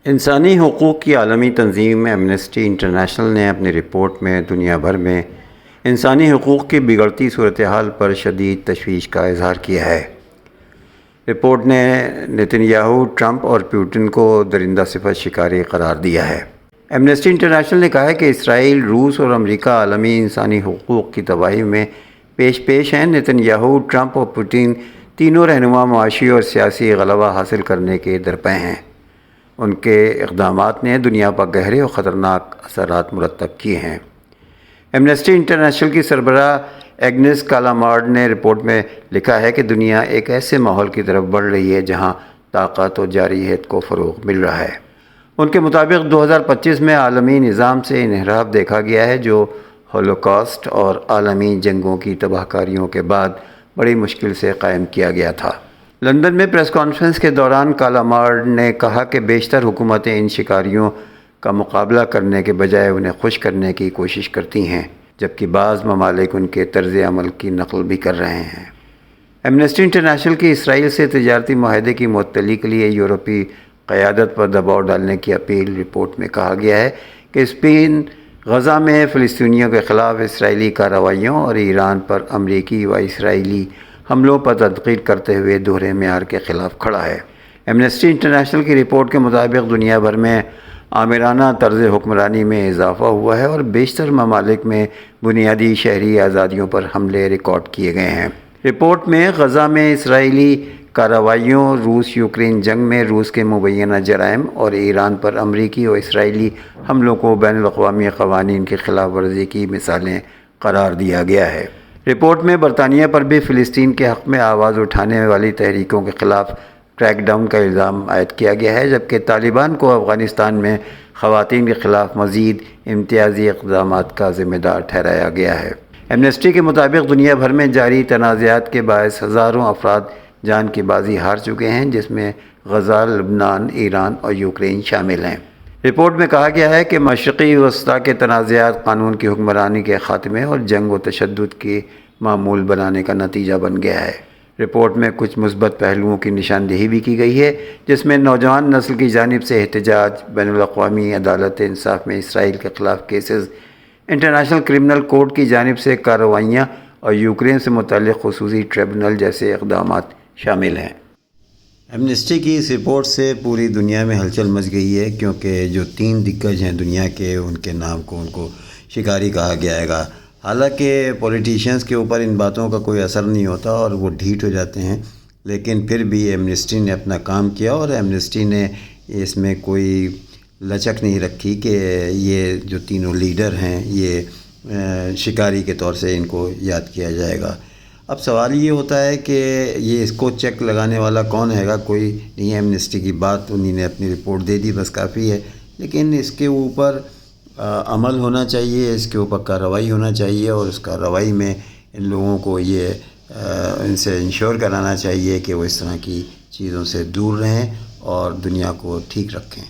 انسانی حقوق کی عالمی تنظیم ایمنسٹی انٹرنیشنل نے اپنی رپورٹ میں دنیا بھر میں انسانی حقوق کی بگڑتی صورتحال پر شدید تشویش کا اظہار کیا ہے۔ رپورٹ نے نیتن یاہو، ٹرمپ اور پیوٹن کو درندہ صفت شکاری قرار دیا ہے۔ ایمنسٹی انٹرنیشنل نے کہا ہے کہ اسرائیل، روس اور امریکہ عالمی انسانی حقوق کی تباہی میں پیش ہیں۔ نیتن یاہو، ٹرمپ اور پوٹن تینوں رہنما معاشی اور سیاسی غلبہ حاصل کرنے کے درپے ہیں۔ ان کے اقدامات نے دنیا پر گہرے اور خطرناک اثرات مرتب کیے ہیں۔ ایمنسٹی انٹرنیشنل کی سربراہ ایگنس کالامارڈ نے رپورٹ میں لکھا ہے کہ دنیا ایک ایسے ماحول کی طرف بڑھ رہی ہے جہاں طاقت اور جارحیت کو فروغ مل رہا ہے۔ ان کے مطابق 2025 میں عالمی نظام سے انحراف دیکھا گیا ہے جو ہولوکاسٹ اور عالمی جنگوں کی تباہ کاریوں کے بعد بڑی مشکل سے قائم کیا گیا تھا۔ لندن میں پریس کانفرنس کے دوران کالامارڈ نے کہا کہ بیشتر حکومتیں ان شکاریوں کا مقابلہ کرنے کے بجائے انہیں خوش کرنے کی کوشش کرتی ہیں، جبکہ بعض ممالک ان کے طرز عمل کی نقل بھی کر رہے ہیں۔ ایمنسٹی انٹرنیشنل کی اسرائیل سے تجارتی معاہدے کی معطلی کے لیے یورپی قیادت پر دباؤ ڈالنے کی اپیل رپورٹ میں کہا گیا ہے کہ اسپین غزہ میں فلسطینیوں کے خلاف اسرائیلی کارروائیوں اور ایران پر امریکی و اسرائیلی حملوں پر تنقید کرتے ہوئے دوہرے معیار کے خلاف کھڑا ہے۔ ایمنسٹی انٹرنیشنل کی رپورٹ کے مطابق دنیا بھر میں آمرانہ طرز حکمرانی میں اضافہ ہوا ہے اور بیشتر ممالک میں بنیادی شہری آزادیوں پر حملے ریکارڈ کیے گئے ہیں۔ رپورٹ میں غزہ میں اسرائیلی کارروائیوں، روس یوکرین جنگ میں روس کے مبینہ جرائم اور ایران پر امریکی اور اسرائیلی حملوں کو بین الاقوامی قوانین کی خلاف ورزی کی مثالیں قرار دیا گیا ہے۔ رپورٹ میں برطانیہ پر بھی فلسطین کے حق میں آواز اٹھانے والی تحریکوں کے خلاف کریک ڈاؤن کا الزام عائد کیا گیا ہے، جبکہ طالبان کو افغانستان میں خواتین کے خلاف مزید امتیازی اقدامات کا ذمہ دار ٹھہرایا گیا ہے۔ ایمنسٹی کے مطابق دنیا بھر میں جاری تنازعات کے باعث ہزاروں افراد جان کی بازی ہار چکے ہیں، جس میں غزہ، لبنان، ایران اور یوکرین شامل ہیں۔ رپورٹ میں کہا گیا ہے کہ مشرقی وسطیٰ کے تنازعات قانون کی حکمرانی کے خاتمے اور جنگ و تشدد کی معمول بنانے کا نتیجہ بن گیا ہے۔ رپورٹ میں کچھ مثبت پہلوؤں کی نشاندہی بھی کی گئی ہے، جس میں نوجوان نسل کی جانب سے احتجاج، بین الاقوامی عدالت انصاف میں اسرائیل کے خلاف کیسز، انٹرنیشنل کرمنل کورٹ کی جانب سے کارروائیاں اور یوکرین سے متعلق خصوصی ٹریبونل جیسے اقدامات شامل ہیں۔ ایمنسٹی کی اس رپورٹ سے پوری دنیا میں ہلچل مچ گئی ہے، کیونکہ جو تین دگگج ہیں دنیا کے، ان کے نام کو ان کو شکاری کہا گیا گا۔ حالانکہ پولیٹیشینز کے اوپر ان باتوں کا کوئی اثر نہیں ہوتا اور وہ ڈھیٹ ہو جاتے ہیں، لیکن پھر بھی ایمنسٹی نے اپنا کام کیا اور ایمنسٹی نے اس میں کوئی لچک نہیں رکھی کہ یہ جو تینوں لیڈر ہیں یہ شکاری کے طور سے ان کو یاد کیا جائے گا۔ اب سوال یہ ہوتا ہے کہ یہ اس کو چیک لگانے والا کون ہے گا؟ کوئی نہیں ہے۔ ایمنسٹی کی بات انہی نے اپنی رپورٹ دے دی، بس کافی ہے، لیکن اس کے اوپر عمل ہونا چاہیے، اس کے اوپر کارروائی ہونا چاہیے، اور اس کارروائی میں ان لوگوں کو یہ ان سے انشور کرانا چاہیے کہ وہ اس طرح کی چیزوں سے دور رہیں اور دنیا کو ٹھیک رکھیں۔